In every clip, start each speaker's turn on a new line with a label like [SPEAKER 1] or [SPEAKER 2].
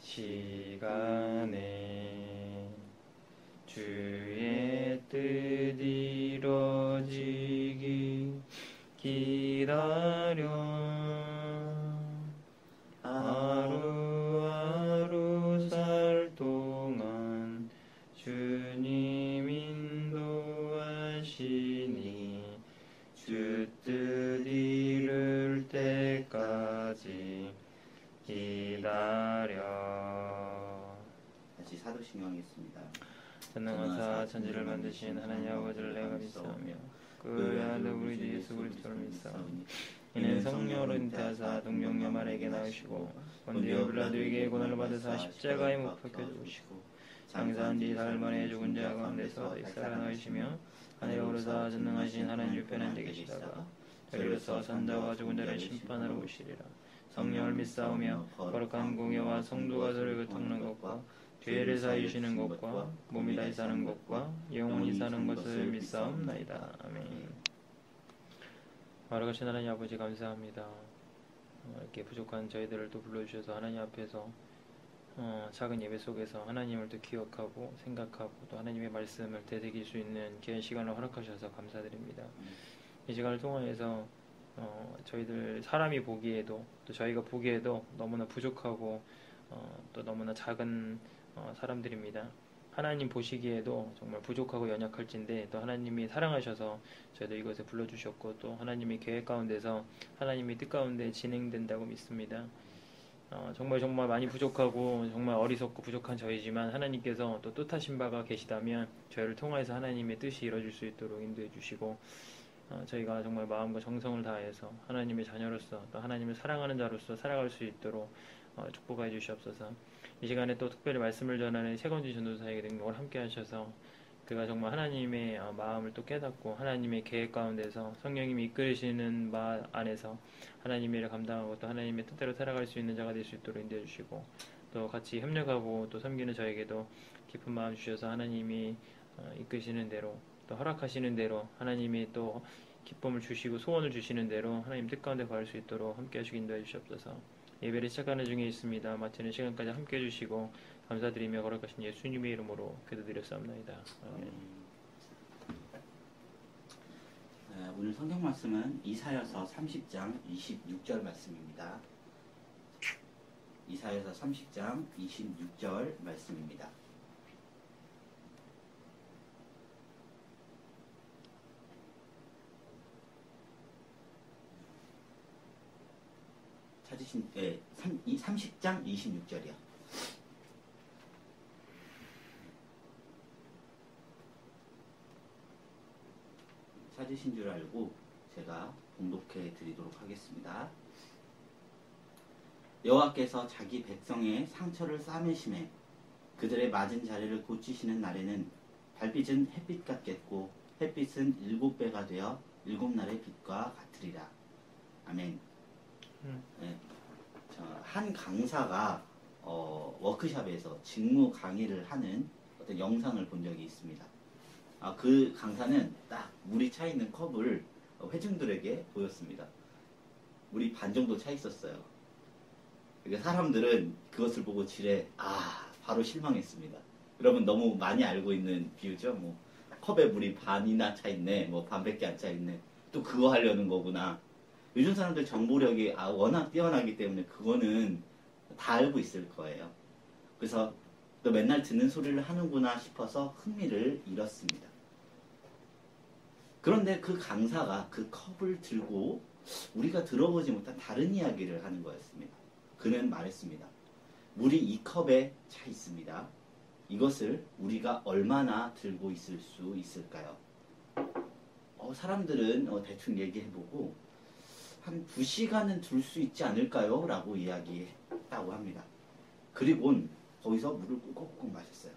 [SPEAKER 1] 시간에 주의 뜻 이뤄지기 기다려 하루하루 살 동안 주님 인도하시니 주 뜻 이룰 때까지 기다려.
[SPEAKER 2] 다시 사도신경 하겠습니다.
[SPEAKER 1] 전능하사 천지를 만드신 하나님 아버지를 내가 믿사오며 그 아들 우리 주 예수 그리스도를 믿사오니 이는 성령으로 잉태하사 동정녀 마리아에게 나으시고 본디오 빌라도에게 고난을 받으사 십자가에 못 박혀 죽으시고 장사한 뒤 사흘 만에 죽은 자 가운데서 살아나시며 하늘에 오르사 전능하신 하나님 우편에 앉아 계시다가 저리로서 산자와 죽은 자를 심판하러 오시리라. 성령을 믿사오며 거룩한 공예와 성도가 서로 교통하는 것과 죄를 사하시는 것과 몸이 다시 사는 것과 영원히 사는 것을 믿사옵나이다. 아멘. 거룩하신 하나님 아버지 감사합니다. 이렇게 부족한 저희들을 또 불러주셔서 하나님 앞에서 작은 예배 속에서 하나님을 또 기억하고 생각하고 또 하나님의 말씀을 되새길 수 있는 귀한 시간을 허락하셔서 감사드립니다. 이 시간을 통하여서 저희들 사람이 보기에도 또 저희가 보기에도 너무나 부족하고 또 너무나 작은 사람들입니다. 하나님 보시기에도 정말 부족하고 연약할진데 또 하나님이 사랑하셔서 저희도 이것에 불러주셨고 또 하나님의 계획 가운데서 하나님의 뜻 가운데 진행된다고 믿습니다. 정말 많이 부족하고 정말 어리석고 부족한 저희지만 하나님께서 또 뜻하신 바가 계시다면 저희를 통하여서 하나님의 뜻이 이루어질 수 있도록 인도해 주시고 저희가 정말 마음과 정성을 다해서 하나님의 자녀로서 또 하나님을 사랑하는 자로서 살아갈 수 있도록 축복해 주시옵소서. 이 시간에 또 특별히 말씀을 전하는 세건지 전도사에게 능력을 함께 하셔서 그가 정말 하나님의 마음을 또 깨닫고 하나님의 계획 가운데서 성령님이 이끌으시는 바 안에서 하나님의 일을 감당하고 또 하나님의 뜻대로 살아갈 수 있는 자가 될 수 있도록 인도해 주시고 또 같이 협력하고 또 섬기는 저에게도 깊은 마음 주셔서 하나님이 이끄시는 대로 또 허락하시는 대로 하나님이 또 기쁨을 주시고 소원을 주시는 대로 하나님 뜻 가운데 갈 수 있도록 함께 하시기 인도해 주시옵소서. 예배를 시작하는 중에 있습니다. 마치는 시간까지 함께 해주시고 감사드리며 거룩하신 예수님의 이름으로 기도드렸사옵나이다. 아멘.
[SPEAKER 2] 오늘 성경 말씀은 이사야서 30장 26절 말씀입니다. 이사야서 30장 26절 말씀입니다. 찾으신 30장 26절이요. 찾으신 줄 알고 제가 봉독해 드리도록 하겠습니다. 여호와께서 자기 백성의 상처를 싸매심에 그들의 맞은 자리를 고치시는 날에는 달빛은 햇빛 같겠고 햇빛은 7배가 되어 7날의 빛과 같으리라. 아멘. 네, 한 강사가 워크숍에서 직무 강의를 하는 어떤 영상을 본 적이 있습니다. 그 강사는 딱 물이 차 있는 컵을 회중들에게 보였습니다. 물이 반 정도 차 있었어요. 그러니까 사람들은 그것을 보고 지레 바로 실망했습니다. 여러분 너무 많이 알고 있는 비유죠. 뭐 컵에 물이 반이나 차 있네, 뭐 반밖에 안 차 있네. 또 그거 하려는 거구나. 요즘 사람들 정보력이 워낙 뛰어나기 때문에 그거는 다 알고 있을 거예요. 그래서 또 맨날 듣는 소리를 하는구나 싶어서 흥미를 잃었습니다. 그런데 그 강사가 그 컵을 들고 우리가 들어보지 못한 다른 이야기를 하는 거였습니다. 그는 말했습니다. 물이 이 컵에 차 있습니다. 이것을 우리가 얼마나 들고 있을 수 있을까요? 사람들은 대충 얘기해보고 한 2시간은 둘 수 있지 않을까요? 라고 이야기했다고 합니다. 그리고 거기서 물을 꾹꾹 마셨어요.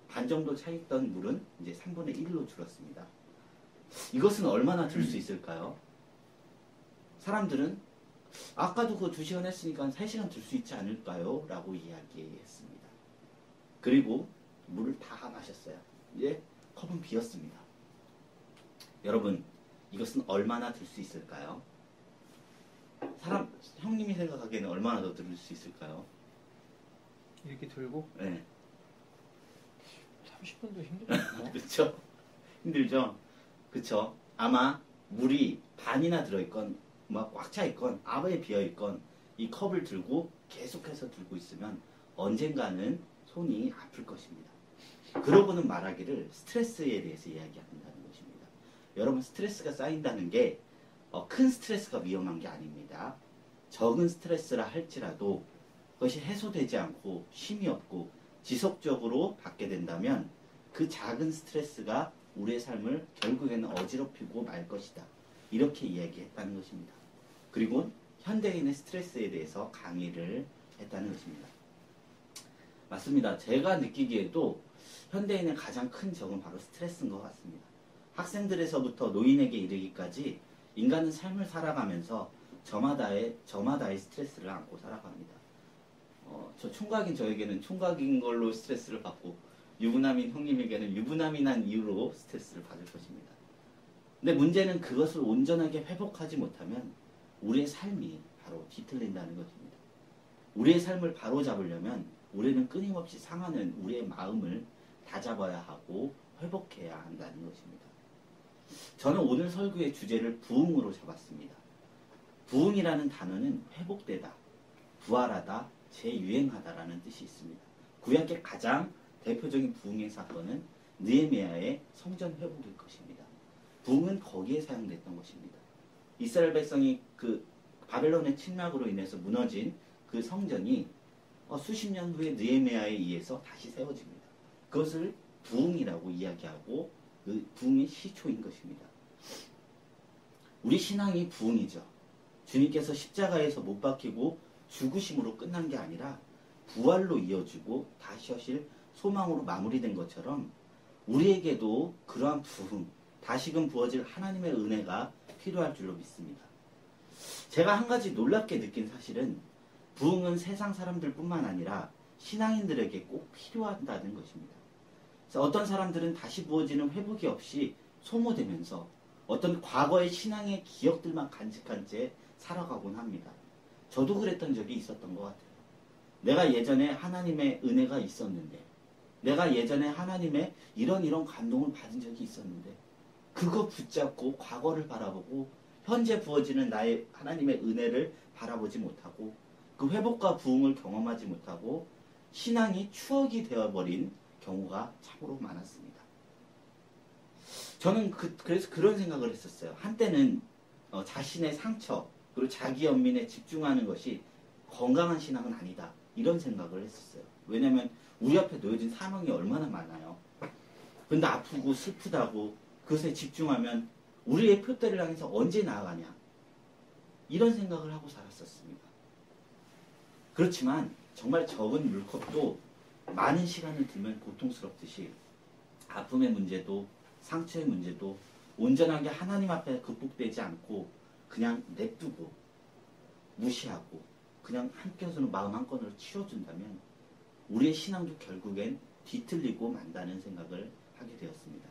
[SPEAKER 2] 반 정도 차있던 물은 이제 3분의 1로 줄었습니다. 이것은 얼마나 들 수 있을까요? 사람들은 아까도 그 2시간 했으니까 3시간 들 수 있지 않을까요? 라고 이야기했습니다. 그리고 물을 다 마셨어요. 이제 컵은 비었습니다. 여러분, 이것은 얼마나 들 수 있을까요? 형님이 생각하기에는 얼마나 더 들을 수 있을까요?
[SPEAKER 1] 이렇게 들고
[SPEAKER 2] 네.
[SPEAKER 1] 30분도 힘들죠.
[SPEAKER 2] 그렇죠? 힘들죠? 그렇죠? 아마 물이 반이나 들어있건 막 꽉 차 있건 아예 비어 있건 이 컵을 들고 계속해서 들고 있으면 언젠가는 손이 아플 것입니다. 그러고는 말하기를 스트레스에 대해서 이야기한다는 것입니다. 여러분, 스트레스가 쌓인다는 게 큰 스트레스가 위험한 게 아닙니다. 적은 스트레스라 할지라도 그것이 해소되지 않고 쉼이 없고 지속적으로 받게 된다면 그 작은 스트레스가 우리의 삶을 결국에는 어지럽히고 말 것이다. 이렇게 이야기했다는 것입니다. 그리고 현대인의 스트레스에 대해서 강의를 했다는 것입니다. 맞습니다. 제가 느끼기에도 현대인의 가장 큰 적은 바로 스트레스인 것 같습니다. 학생들에서부터 노인에게 이르기까지 인간은 삶을 살아가면서 저마다의 스트레스를 안고 살아갑니다. 저 총각인 저에게는 총각인 걸로 스트레스를 받고 유부남인 형님에게는 유부남이란 이유로 스트레스를 받을 것입니다. 근데 문제는 그것을 온전하게 회복하지 못하면 우리의 삶이 바로 뒤틀린다는 것입니다. 우리의 삶을 바로 잡으려면 우리는 끊임없이 상하는 우리의 마음을 다잡아야 하고 회복해야 한다는 것입니다. 저는 오늘 설교의 주제를 부흥으로 잡았습니다. 부흥이라는 단어는 회복되다, 부활하다, 재유행하다라는 뜻이 있습니다. 구약의 가장 대표적인 부흥의 사건은 느헤미야의 성전 회복일 것입니다. 부흥은 거기에 사용됐던 것입니다. 이스라엘 백성이 그 바벨론의 침략으로 인해서 무너진 그 성전이 수십 년 후에 느헤미야에 의해서 다시 세워집니다. 그것을 부흥이라고 이야기하고 그 부흥의 시초인 것입니다. 우리 신앙이 부흥이죠. 주님께서 십자가에서 못 박히고 죽으심으로 끝난 게 아니라 부활로 이어지고 다시 하실 소망으로 마무리된 것처럼 우리에게도 그러한 부흥, 다시금 부어질 하나님의 은혜가 필요할 줄로 믿습니다. 제가 한 가지 놀랍게 느낀 사실은 부흥은 세상 사람들뿐만 아니라 신앙인들에게 꼭 필요하다는 것입니다. 그래서 어떤 사람들은 다시 부어지는 회복이 없이 소모되면서 어떤 과거의 신앙의 기억들만 간직한 채 살아가곤 합니다. 저도 그랬던 적이 있었던 것 같아요. 내가 예전에 하나님의 은혜가 있었는데, 내가 예전에 하나님의 이런 감동을 받은 적이 있었는데, 그거 붙잡고 과거를 바라보고 현재 부어지는 나의 하나님의 은혜를 바라보지 못하고 그 회복과 부흥을 경험하지 못하고 신앙이 추억이 되어버린 경우가 참으로 많았습니다. 저는 그래서 그런 생각을 했었어요. 한때는 자신의 상처 그리고 자기 연민에 집중하는 것이 건강한 신앙은 아니다. 이런 생각을 했었어요. 왜냐하면 우리 앞에 놓여진 사명이 얼마나 많아요. 근데 아프고 슬프다고 그것에 집중하면 우리의 표대를 향해서 언제 나아가냐. 이런 생각을 하고 살았었습니다. 그렇지만 정말 적은 물컵도 많은 시간을 들면 고통스럽듯이 아픔의 문제도 상처의 문제도 온전하게 하나님 앞에 극복되지 않고 그냥 냅두고 무시하고 그냥 한켠으로 마음 한켠으로 치워준다면 우리의 신앙도 결국엔 뒤틀리고 만다는 생각을 하게 되었습니다.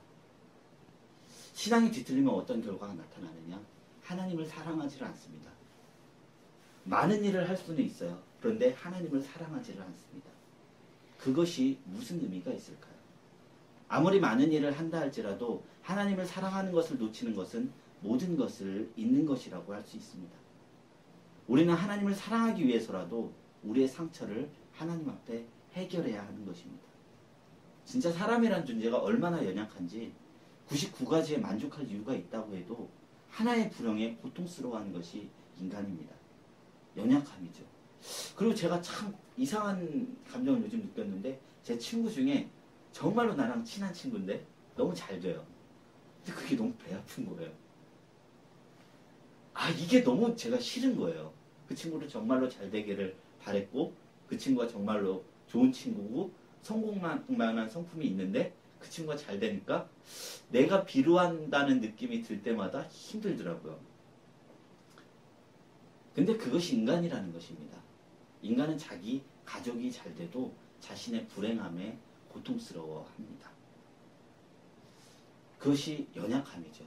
[SPEAKER 2] 신앙이 뒤틀리면 어떤 결과가 나타나느냐? 하나님을 사랑하지 않습니다. 많은 일을 할 수는 있어요. 그런데 하나님을 사랑하지를 않습니다. 그것이 무슨 의미가 있을까요? 아무리 많은 일을 한다 할지라도 하나님을 사랑하는 것을 놓치는 것은 모든 것을 잃는 것이라고 할 수 있습니다. 우리는 하나님을 사랑하기 위해서라도 우리의 상처를 하나님 앞에 해결해야 하는 것입니다. 진짜 사람이란 존재가 얼마나 연약한지 99가지에 만족할 이유가 있다고 해도 하나의 불행에 고통스러워하는 것이 인간입니다. 연약함이죠. 그리고 제가 참 이상한 감정을 요즘 느꼈는데 제 친구 중에 정말로 나랑 친한 친구인데 너무 잘 돼요. 근데 그게 너무 배 아픈 거예요. 이게 너무 제가 싫은 거예요. 그 친구를 정말로 잘 되기를 바랬고 그 친구가 정말로 좋은 친구고 성공만한 성품이 있는데 그 친구가 잘 되니까 내가 비루한다는 느낌이 들 때마다 힘들더라고요. 근데 그것이 인간이라는 것입니다. 인간은 자기 가족이 잘 돼도 자신의 불행함에 고통스러워합니다. 그것이 연약함이죠.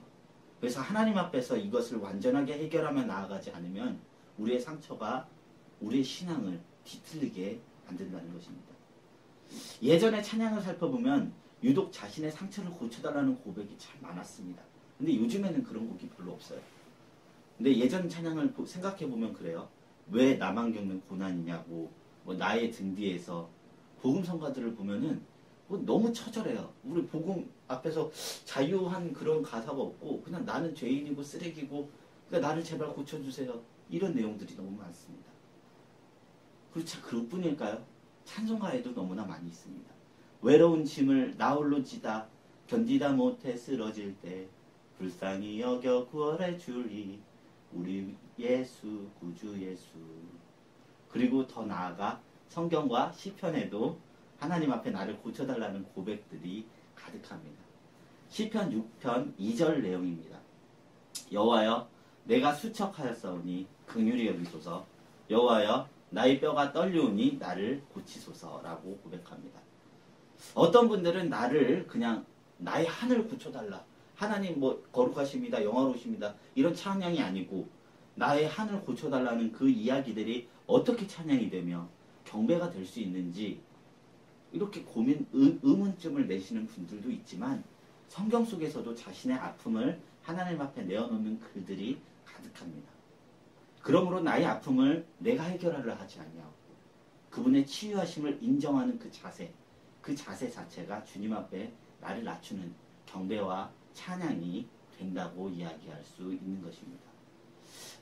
[SPEAKER 2] 그래서 하나님 앞에서 이것을 완전하게 해결하며 나아가지 않으면 우리의 상처가 우리의 신앙을 뒤틀리게 안 된다는 것입니다. 예전에 찬양을 살펴보면 유독 자신의 상처를 고쳐달라는 고백이 참 많았습니다. 근데 요즘에는 그런 곡이 별로 없어요. 근데 예전 찬양을 생각해보면 그래요. 왜 나만 겪는 고난이냐고, 뭐 나의 등 뒤에서 복음 성가들을 보면은 뭐 너무 처절해요. 우리 복음 앞에서 자유한 그런 가사가 없고 그냥 나는 죄인이고 쓰레기고 그러니까 나를 제발 고쳐주세요. 이런 내용들이 너무 많습니다. 그렇지 그뿐일까요? 찬송가에도 너무나 많이 있습니다. 외로운 짐을 나 홀로 지다 견디다 못해 쓰러질 때 불쌍히 여겨 구원해 주리 우리 예수 구주 예수. 그리고 더 나아가 성경과 시편에도 하나님 앞에 나를 고쳐달라는 고백들이 가득합니다. 시편 6편 2절 내용입니다. 여호와여 내가 수척하였사오니 긍휼히 여기소서. 여호와여 나의 뼈가 떨리오니 나를 고치소서라고 고백합니다. 어떤 분들은 나를 그냥 나의 한을 고쳐달라. 하나님 뭐 거룩하십니다. 영화로우십니다. 이런 찬양이 아니고 나의 한을 고쳐달라는 그 이야기들이 어떻게 찬양이 되며 경배가 될 수 있는지 이렇게 의문점을 내시는 분들도 있지만 성경 속에서도 자신의 아픔을 하나님 앞에 내어놓는 글들이 가득합니다. 그러므로 나의 아픔을 내가 해결하려 하지 아니하고 그분의 치유하심을 인정하는 그 자세 자체가 주님 앞에 나를 낮추는 경배와 찬양이 된다고 이야기할 수 있는 것입니다.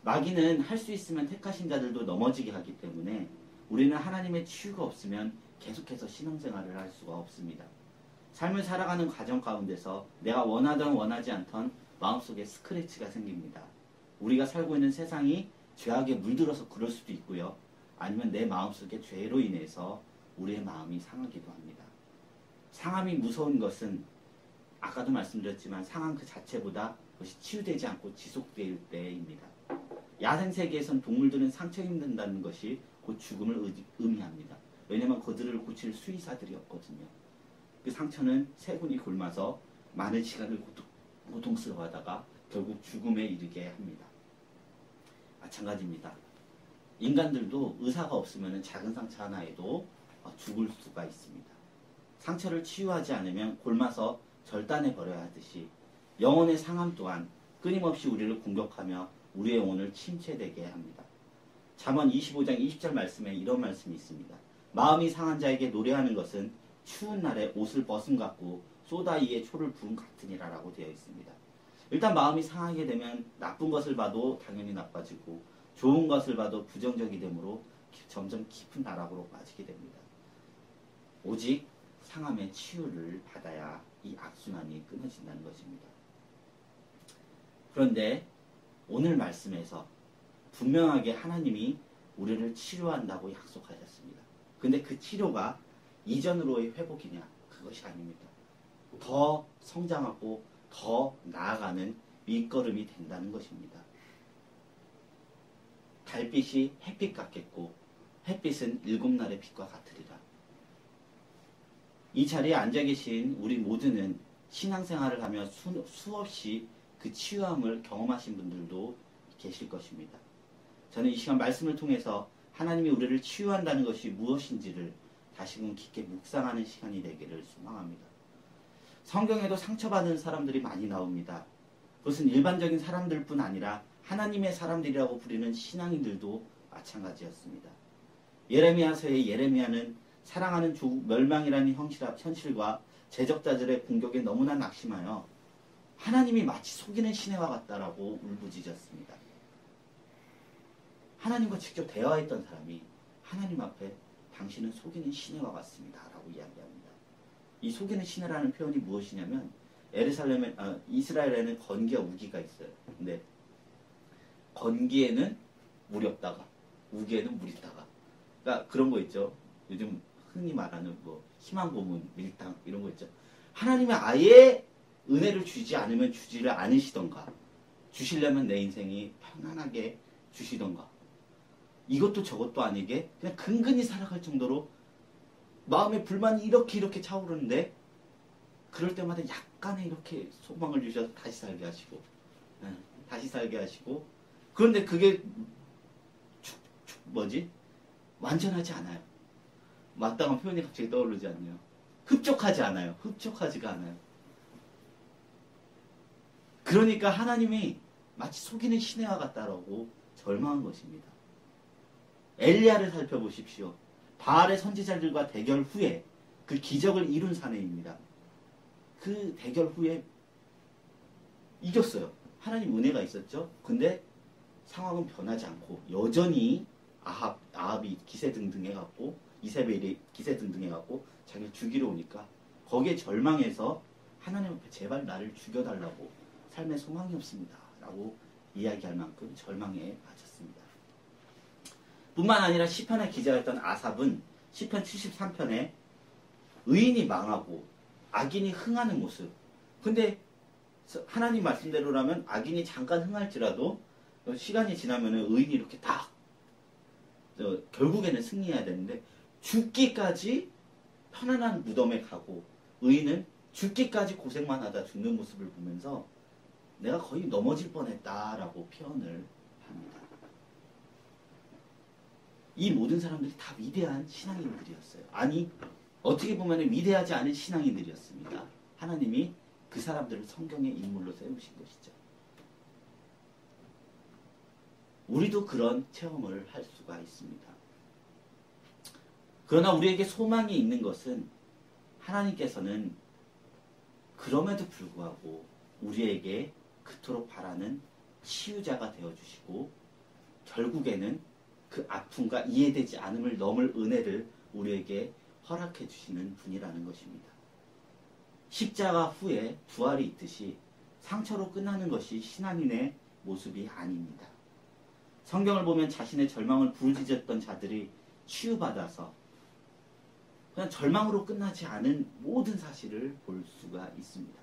[SPEAKER 2] 마귀는 할 수 있으면 택하신 자들도 넘어지게 하기 때문에 우리는 하나님의 치유가 없으면 계속해서 신앙생활을 할 수가 없습니다. 삶을 살아가는 과정 가운데서 내가 원하든 원하지 않던 마음속에 스크래치가 생깁니다. 우리가 살고 있는 세상이 죄악에 물들어서 그럴 수도 있고요. 아니면 내 마음속에 죄로 인해서 우리의 마음이 상하기도 합니다. 상함이 무서운 것은 아까도 말씀드렸지만 상한 그 자체보다 그것이 치유되지 않고 지속될 때입니다. 야생세계에선 동물들은 상처 입는다는 것이 곧 죽음을 의미합니다. 왜냐하면 그들을 고칠 수의사들이 없거든요. 그 상처는 세군이 곪아서 많은 시간을 고통스러워하다가 결국 죽음에 이르게 합니다. 마찬가지입니다. 인간들도 의사가 없으면 작은 상처 하나에도 죽을 수가 있습니다. 상처를 치유하지 않으면 곪아서 절단해 버려야 하듯이 영혼의 상함 또한 끊임없이 우리를 공격하며 우리의 영혼을 침체되게 합니다. 잠언 25장 20절 말씀에 이런 말씀이 있습니다. 마음이 상한 자에게 노래하는 것은 추운 날에 옷을 벗음 같고 소다 위에 초를 부은 같으니라 라고 되어 있습니다. 일단 마음이 상하게 되면 나쁜 것을 봐도 당연히 나빠지고 좋은 것을 봐도 부정적이 되므로 점점 깊은 나락으로 빠지게 됩니다. 오직 상함의 치유를 받아야 이 악순환이 끊어진다는 것입니다. 그런데 오늘 말씀에서 분명하게 하나님이 우리를 치료한다고 약속하셨습니다. 근데 그 치료가 이전으로의 회복이냐? 그것이 아닙니다. 더 성장하고 더 나아가는 밑거름이 된다는 것입니다. 달빛이 햇빛 같겠고 햇빛은 7날의 빛과 같으리라. 이 자리에 앉아 계신 우리 모두는 신앙생활을 하며 수없이 그 치유함을 경험하신 분들도 계실 것입니다. 저는 이 시간 말씀을 통해서 하나님이 우리를 치유한다는 것이 무엇인지를 다시금 깊게 묵상하는 시간이 되기를 소망합니다. 성경에도 상처받은 사람들이 많이 나옵니다. 그것은 일반적인 사람들뿐 아니라 하나님의 사람들이라고 부리는 신앙인들도 마찬가지였습니다. 예레미야서의 예레미야는 사랑하는 조국 멸망이라는 현실과 제적자들의 공격에 너무나 낙심하여 하나님이 마치 속이는 시내와 같다라고 울부짖었습니다. 하나님과 직접 대화했던 사람이 하나님 앞에 당신은 속이는 시내와 같습니다 라고 이야기합니다. 이 속이는 시내라는 표현이 무엇이냐면 이스라엘에는 건기와 우기가 있어요. 근데 건기에는 물이 없다가 우기에는 물이 있다가 그러니까 그런 거 있죠. 요즘 흔히 말하는 뭐 희망 고문, 밀당 이런 거 있죠. 하나님이 아예 은혜를 주지 않으면 주지를 않으시던가 주시려면 내 인생이 편안하게 주시던가 이것도 저것도 아니게 그냥 근근히 살아갈 정도로 마음의 불만이 이렇게 차오르는데 그럴 때마다 약간의 이렇게 소망을 주셔서 다시 살게 하시고 그런데 그게 완전하지 않아요. 마땅한 표현이 갑자기 떠오르지 않네요. 흡족하지 않아요. 흡족하지가 않아요. 그러니까 하나님이 마치 속이는 시내와 같다라고 절망한 것입니다. 엘리야를 살펴보십시오. 바알의 선지자들과 대결 후에 그 기적을 이룬 사내입니다. 그 대결 후에 이겼어요. 하나님 은혜가 있었죠. 근데 상황은 변하지 않고 여전히 아합이 기세등등해갖고 이세벨이 기세등등해갖고 자기를 죽이러 오니까 거기에 절망해서 하나님 앞에 제발 나를 죽여달라고 삶의 소망이 없습니다 라고 이야기할 만큼 절망에 빠졌습니다. 뿐만 아니라 시편의 기자였던 아삽은 시편 73편에 의인이 망하고 악인이 흥하는 모습. 근데 하나님 말씀대로라면 악인이 잠깐 흥할지라도 시간이 지나면 의인이 이렇게 딱 결국에는 승리해야 되는데 죽기까지 편안한 무덤에 가고 의인은 죽기까지 고생만 하다 죽는 모습을 보면서 내가 거의 넘어질 뻔했다라고 표현을 합니다. 이 모든 사람들이 다 위대한 신앙인들이었어요. 아니 어떻게 보면 위대하지 않은 신앙인들이었습니다. 하나님이 그 사람들을 성경의 인물로 세우신 것이죠. 우리도 그런 체험을 할 수가 있습니다. 그러나 우리에게 소망이 있는 것은 하나님께서는 그럼에도 불구하고 우리에게 그토록 바라는 치유자가 되어주시고 결국에는 그 아픔과 이해되지 않음을 넘을 은혜를 우리에게 허락해 주시는 분이라는 것입니다. 십자가 후에 부활이 있듯이 상처로 끝나는 것이 신앙인의 모습이 아닙니다. 성경을 보면 자신의 절망을 부르짖었던 자들이 치유받아서 그냥 절망으로 끝나지 않은 모든 사실을 볼 수가 있습니다.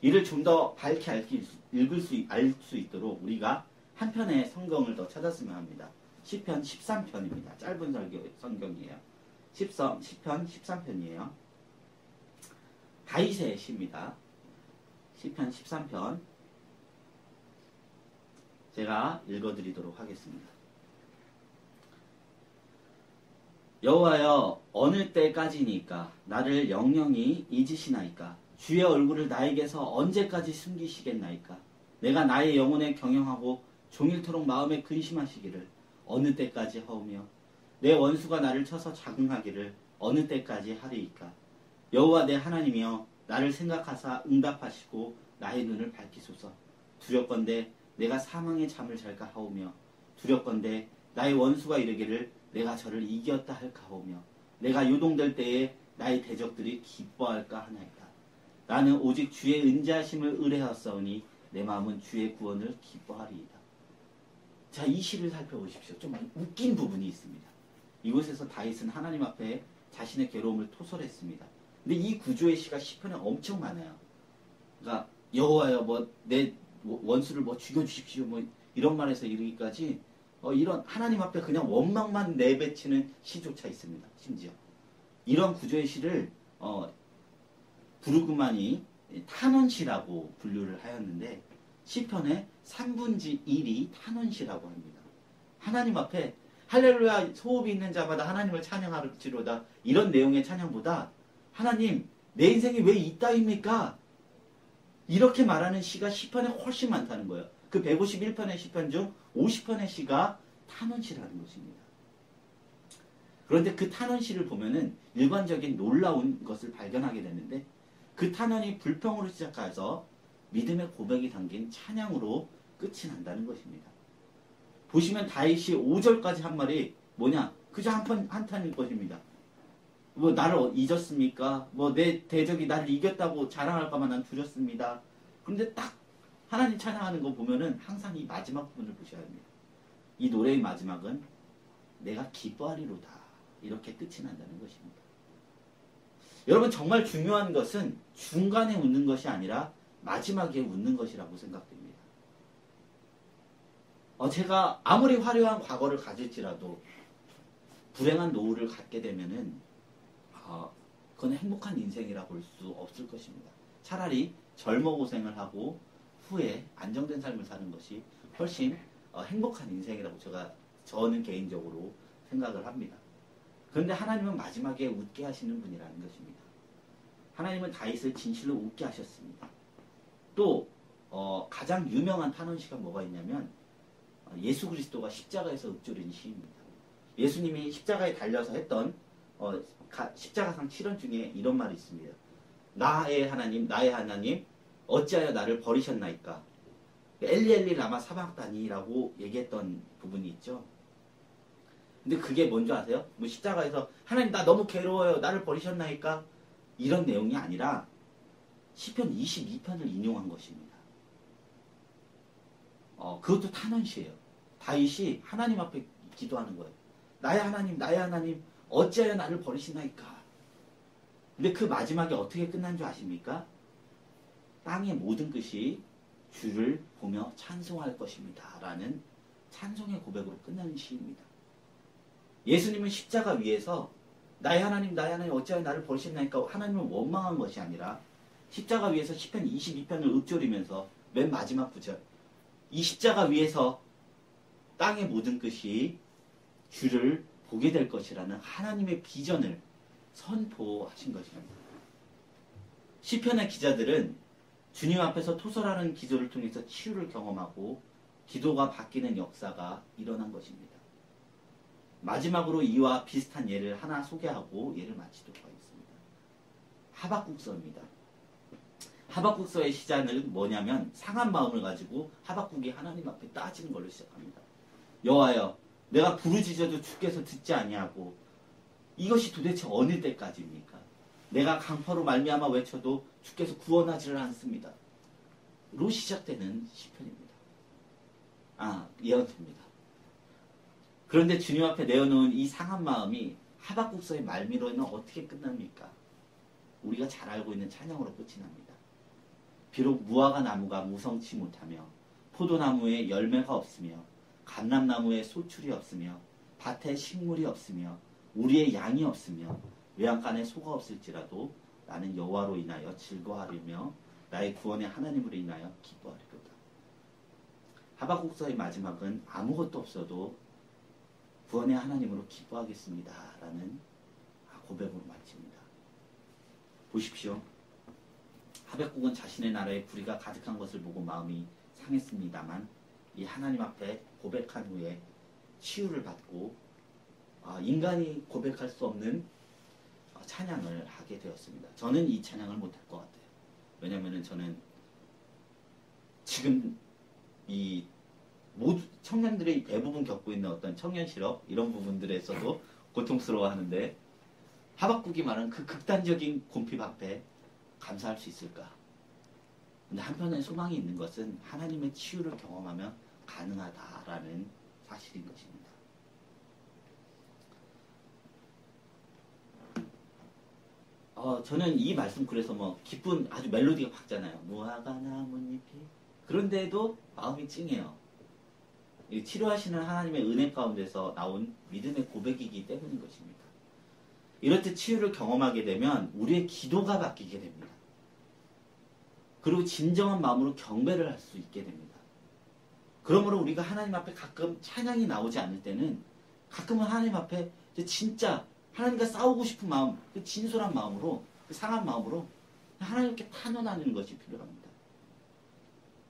[SPEAKER 2] 이를 좀 더 밝게 알 수 있도록 우리가 한 편의 성경을 더 찾았으면 합니다. 시편 13편입니다. 짧은 성경이에요. 시편 13편이에요. 다윗의 시입니다. 시편 13편 제가 읽어드리도록 하겠습니다. 여호와여 어느 때까지니까 나를 영영히 잊으시나이까 주의 얼굴을 나에게서 언제까지 숨기시겠나이까 내가 나의 영혼에 경영하고 종일토록 마음에 근심하시기를 어느 때까지 하오며 내 원수가 나를 쳐서 자긍하기를 어느 때까지 하리이까 여호와 내 하나님이여 나를 생각하사 응답하시고 나의 눈을 밝히소서 두렵건대 내가 사망의 잠을 잘까 하오며 두렵건대 나의 원수가 이르기를 내가 저를 이겼다 할까 하오며 내가 요동될 때에 나의 대적들이 기뻐할까 하나이다. 나는 오직 주의 은자심을 의뢰하였사오니 내 마음은 주의 구원을 기뻐하리이다. 자, 이 시를 살펴보십시오. 좀 웃긴 부분이 있습니다. 이곳에서 다윗은 하나님 앞에 자신의 괴로움을 토설했습니다. 근데 이 구조의 시가 시편에 엄청 많아요. 그러니까 여호와여 내 원수를 죽여주십시오 이런 말에서 이르기까지 이런 하나님 앞에 그냥 원망만 내뱉치는 시조차 있습니다. 심지어 이런 구조의 시를 부르그만이 탄원시라고 분류를 하였는데 시편의 3분의 1이 탄원시라고 합니다. 하나님 앞에 할렐루야 소업이 있는 자마다 하나님을 찬양하지로다 이런 내용의 찬양보다 하나님 내 인생이 왜 이따입니까? 이렇게 말하는 시가 시편에 훨씬 많다는 거예요. 그 151편의 시편 중 50편의 시가 탄원시라는 것입니다. 그런데 그 탄원시를 보면은 일관적인 놀라운 것을 발견하게 되는데 그 탄원이 불평으로 시작해서 믿음의 고백이 담긴 찬양으로 끝이 난다는 것입니다. 보시면 다윗이 5절까지 한 말이 뭐냐? 그저 한 탄일 것입니다. 나를 잊었습니까? 내 대적이 나를 이겼다고 자랑할까만 난 두렵습니다. 그런데 딱 하나님 찬양하는 거 보면은 항상 이 마지막 부분을 보셔야 합니다. 이 노래의 마지막은 내가 기뻐하리로다. 이렇게 끝이 난다는 것입니다. 여러분 정말 중요한 것은 중간에 웃는 것이 아니라 마지막에 웃는 것이라고 생각됩니다. 제가 아무리 화려한 과거를 가질지라도 불행한 노후를 갖게 되면은 그건 행복한 인생이라 볼 수 없을 것입니다. 차라리 젊어 고생을 하고 후에 안정된 삶을 사는 것이 훨씬 행복한 인생이라고 저는 개인적으로 생각을 합니다. 그런데 하나님은 마지막에 웃게 하시는 분이라는 것입니다. 하나님은 다윗을 진실로 웃게 하셨습니다. 또 가장 유명한 탄원시가 뭐가 있냐면 예수 그리스도가 십자가에서 읊조린 시입니다. 예수님이 십자가에 달려서 했던 십자가상 7원 중에 이런 말이 있습니다. 나의 하나님 어찌하여 나를 버리셨나이까. 엘리 엘리 라마 사박다니라고 얘기했던 부분이 있죠. 근데 그게 뭔지 아세요? 뭐 십자가에서 하나님 나 너무 괴로워요. 나를 버리셨나이까? 이런 내용이 아니라 시편 22편을 인용한 것입니다. 그것도 탄원시예요. 다윗이 하나님 앞에 기도하는 거예요. 나의 하나님 어찌하여 나를 버리시나이까. 근데 그 마지막에 어떻게 끝난 줄 아십니까? 땅의 모든 것이 주를 보며 찬송할 것입니다. 라는 찬송의 고백으로 끝나는 시입니다. 예수님은 십자가 위에서 나의 하나님 어찌하여 나를 버리셨나이까 하나님을 원망한 것이 아니라 십자가 위에서 시편 22편을 읊조리면서 맨 마지막 구절 이 십자가 위에서 땅의 모든 것이 주를 보게 될 것이라는 하나님의 비전을 선포하신 것입니다. 시편의 기자들은 주님 앞에서 토설하는 기도를 통해서 치유를 경험하고 기도가 바뀌는 역사가 일어난 것입니다. 마지막으로 이와 비슷한 예를 하나 소개하고 예를 마치도록 하겠습니다. 하박국서입니다. 하박국서의 시작은 뭐냐면 상한 마음을 가지고 하박국이 하나님 앞에 따지는 걸로 시작합니다. 여호와여 내가 부르짖어도 주께서 듣지 아니하고 이것이 도대체 어느 때까지입니까? 내가 강포로 말미암아 외쳐도 주께서 구원하지를 않습니다. 로 시작되는 시편입니다. 예언서입니다. 그런데 주님 앞에 내어놓은 이 상한 마음이 하박국서의 말미로는 어떻게 끝납니까? 우리가 잘 알고 있는 찬양으로 끝이 납니다. 비록 무화과 나무가 무성치 못하며 포도나무에 열매가 없으며 감람나무에 소출이 없으며 밭에 식물이 없으며 우리의 양이 없으며 외양간에 소가 없을지라도 나는 여호와로 인하여 즐거워하리며 나의 구원의 하나님으로 인하여 기뻐하리로다. 하박국서의 마지막은 아무것도 없어도 구원의 하나님으로 기뻐하겠습니다. 라는 고백으로 마칩니다. 보십시오. 하박국은 자신의 나라에 불의가 가득한 것을 보고 마음이 상했습니다만 이 하나님 앞에 고백한 후에 치유를 받고 인간이 고백할 수 없는 찬양을 하게 되었습니다. 저는 이 찬양을 못할 것 같아요. 왜냐하면 저는 지금 이 모두 청년들이 대부분 겪고 있는 어떤 청년 실업 이런 부분들에서도 고통스러워하는데 하박국이 말하는 그 극단적인 곤핍 앞에 감사할 수 있을까? 근데 한편에 소망이 있는 것은 하나님의 치유를 경험하면 가능하다라는 사실인 것입니다. 저는 이 말씀 그래서 기쁜 아주 멜로디가 밝잖아요. 무화과 나뭇잎이 그런데도 마음이 찡해요. 치료하시는 하나님의 은혜 가운데서 나온 믿음의 고백이기 때문인 것입니다. 이렇듯 치유를 경험하게 되면 우리의 기도가 바뀌게 됩니다. 그리고 진정한 마음으로 경배를 할 수 있게 됩니다. 그러므로 우리가 하나님 앞에 가끔 찬양이 나오지 않을 때는 가끔은 하나님 앞에 진짜 하나님과 싸우고 싶은 마음, 그 진솔한 마음으로, 그 상한 마음으로 하나님께 탄원하는 것이 필요합니다.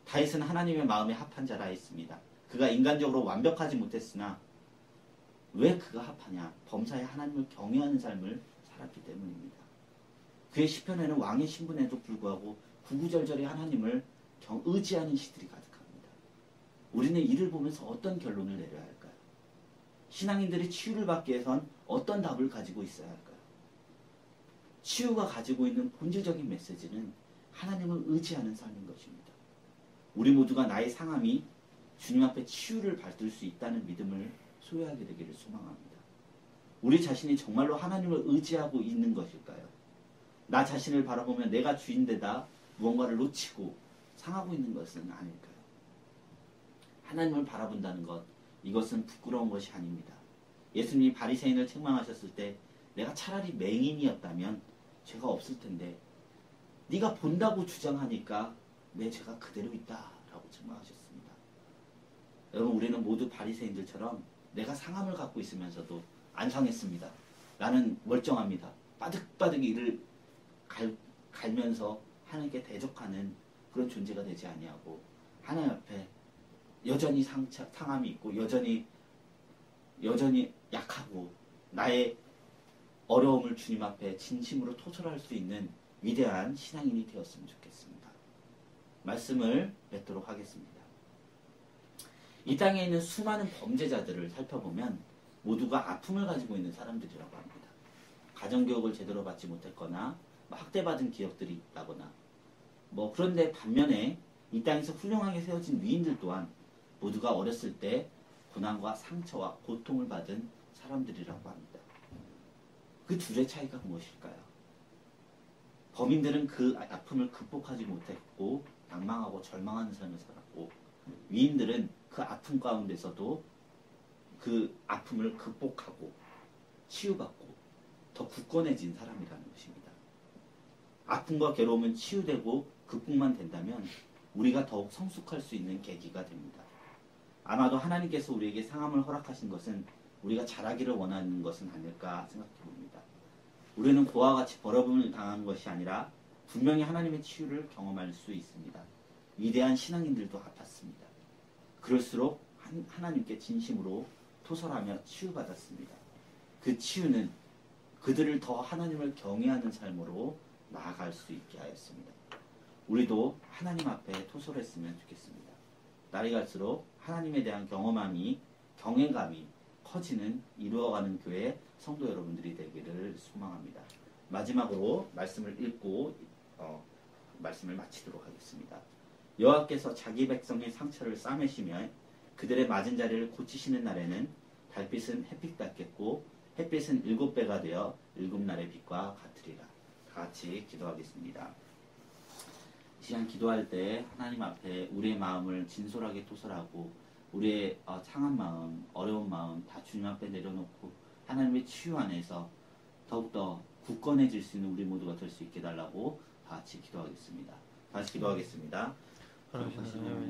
[SPEAKER 2] 다윗은 하나님의 마음에 합한 자라 했습니다. 그가 인간적으로 완벽하지 못했으나 왜 그가 합하냐? 범사에 하나님을 경외하는 삶을 살았기 때문입니다. 그의 시편에는 왕의 신분에도 불구하고 구구절절히 하나님을 의지하는 시들이 가득합니다. 우리는 이를 보면서 어떤 결론을 내려야 할까요? 신앙인들이 치유를 받기 위해선 어떤 답을 가지고 있어야 할까요? 치유가 가지고 있는 본질적인 메시지는 하나님을 의지하는 삶인 것입니다. 우리 모두가 나의 상함이 주님 앞에 치유를 받을 수 있다는 믿음을 소유하게 되기를 소망합니다. 우리 자신이 정말로 하나님을 의지하고 있는 것일까요? 나 자신을 바라보며 내가 주인되다 무언가를 놓치고 상하고 있는 것은 아닐까요? 하나님을 바라본다는 것, 이것은 부끄러운 것이 아닙니다. 예수님이 바리새인을 책망하셨을 때 내가 차라리 맹인이었다면 죄가 없을 텐데 네가 본다고 주장하니까 내 죄가 그대로 있다라고 책망하셨습니다. 여러분, 우리는 모두 바리새인들처럼 내가 상함을 갖고 있으면서도 안 상했습니다. 나는 멀쩡합니다. 바득바득 이를 갈면서 하나님께 대적하는 그런 존재가 되지 아니하고 하나님 앞에 여전히 상함이 있고 여전히 약하고 나의 어려움을 주님 앞에 진심으로 토설할 수 있는 위대한 신앙인이 되었으면 좋겠습니다. 말씀을 맺도록 하겠습니다. 이 땅에 있는 수많은 범죄자들을 살펴보면 모두가 아픔을 가지고 있는 사람들이라고 합니다. 가정교육을 제대로 받지 못했거나 학대받은 기억들이 있다거나 그런데 반면에 이 땅에서 훌륭하게 세워진 위인들 또한 모두가 어렸을 때 고난과 상처와 고통을 받은 사람들이라고 합니다. 그 둘의 차이가 무엇일까요? 범인들은 그 아픔을 극복하지 못했고 낭망하고 절망하는 삶을 살았고 위인들은 그 아픔 가운데서도 그 아픔을 극복하고 치유받고 더 굳건해진 사람이라는 것입니다. 아픔과 괴로움은 치유되고 극복만 된다면 우리가 더욱 성숙할 수 있는 계기가 됩니다. 아마도 하나님께서 우리에게 상함을 허락하신 것은 우리가 잘하기를 원하는 것은 아닐까 생각해 봅니다. 우리는 그와 같이 버려움을 당한 것이 아니라 분명히 하나님의 치유를 경험할 수 있습니다. 위대한 신앙인들도 아팠습니다. 그럴수록 하나님께 진심으로 토설하며 치유받았습니다. 그 치유는 그들을 더 하나님을 경외하는 삶으로 나아갈 수 있게 하였습니다. 우리도 하나님 앞에 토설했으면 좋겠습니다. 날이 갈수록 하나님에 대한 경외감이 커지는 이루어가는 교회 성도 여러분들이 되기를 소망합니다. 마지막으로 말씀을 읽고 말씀을 마치도록 하겠습니다. 여호와께서 자기 백성의 상처를 싸매시며 그들의 맞은 자리를 고치시는 날에는 달빛은 햇빛 같겠고 햇빛은 7배가 되어 7날의 빛과 같으리라. 다 같이 기도하겠습니다. 이 시간 기도할 때 하나님 앞에 우리의 마음을 진솔하게 토설하고 우리의 상한 마음, 어려운 마음 다 주님 앞에 내려놓고 하나님의 치유 안에서 더욱더 굳건해질 수 있는 우리 모두가 될 수 있게 달라고 다 같이 기도하겠습니다. 다시 기도하겠습니다.
[SPEAKER 1] 하나님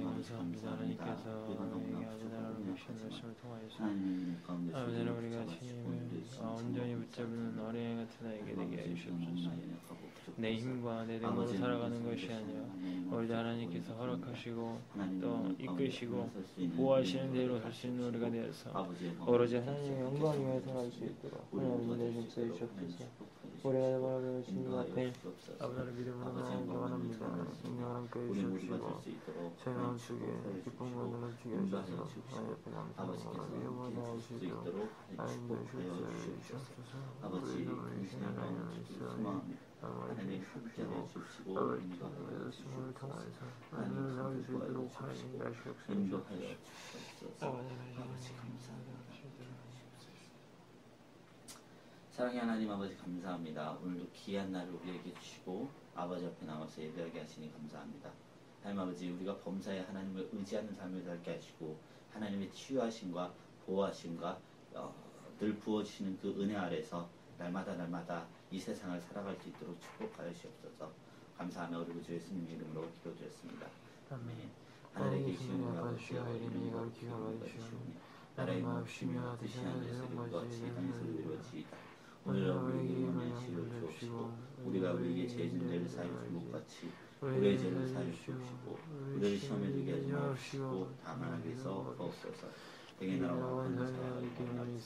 [SPEAKER 1] 감사합니다. 하나님께서 우리에게 아주 나라를 주신 말씀을 통하여서 아버지는 우리가 주님을 온전히 붙잡는 어린애 같은 아이에게 되게 해주시옵소서. 내 힘과 내 능력으로 살아가는 것이 아니라 우리 하나님께서 허락하시고 또 이끄시고 보호하시는 대로 살 수 있는 우리가 되어서 오로지 하나님의 영광 위에 살아갈 수 있도록 하나님 은혜 좀 주시옵소서. 우리가 바라보는 주님 앞에 아버지를 믿음으로 나아가기 원합니다. 성령 함께 해주시옵시고 제 마음속에 기쁨과 눈을 주게 하셔서 하나님 앞에 감사함으로 믿음으로 나아갈 수 있도록 하나님도 주시옵소서. 우리 이름을 위시는 하나님을 있으니 하나님 함께 해주시고 아버지 말씀을 통하여서 하나님을 나아갈 수 있도록 하나님 하시옵소서.
[SPEAKER 2] 아버지 감사합니다. 사랑의 하나님 아버지 감사합니다. 오늘도 귀한 날을 우리에게 주시고 아버지 앞에 나와서 예배하게 하시니 감사합니다. 하나님 아버지 우리가 범사에 하나님을 의지하는 삶을 살게 하시고 하나님의 치유하심과 보호하심과 늘 부어주시는 그 은혜 아래서 날마다 이 세상을 살아갈 수 있도록 축복하여 주옵소서. 감사하며 우리 주 예수님 이름으로 기도드렸습니다. 아멘. 하늘에 계시는 아버지 이름이 거룩히 여겨주시오니 나라의 마옵시며 뜻이 하늘에서 이루어지듯이 땅에서 이루어지이다. 오늘 우리에게 일어나 시를 주옵시고 우리가 우리에게 죄진 죄를 사하여 준 것 같이 우리의 죄를 사하여 주옵시고 우리를 시험에 들게 하지 마옵시고 다만 악에서 구하옵소서. 행의 나라와 권세와 영광이